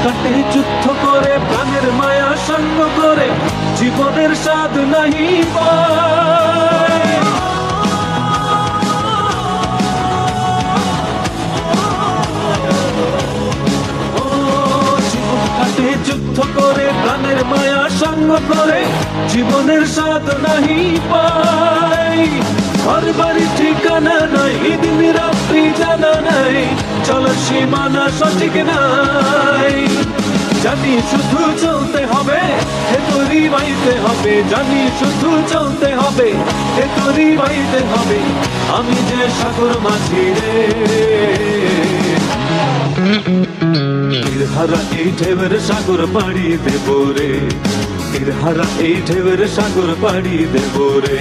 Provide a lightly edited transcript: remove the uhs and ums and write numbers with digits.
কাটে যুদ্ধ করে প্রাণের মায়া সঙ্গ করে জীবনের স্বাদ নাহি পায়। ও জীবন কাটে যুদ্ধ করে প্রাণের মায়া সঙ্গ করে জীবনের স্বাদ নাহি পায়। ঘর বাড়ি ঠিকানা নাই, দিন রাত্রি জানা নাই, চলার সীমানা সঠিক নাই। জানি শুধু চলতে হবে, হে তোরই বাইতে হবে, জানি শুধু চলতে হবে, হে তোরই বাইতে হবে। আমি যে সাগর মাঝি রে, তীরহারা এই ঢেউয়ের সাগর পাড়ি দেব রে, তীরহারা এই ঢেউয়ের সাগর পাড়ি দেব রে।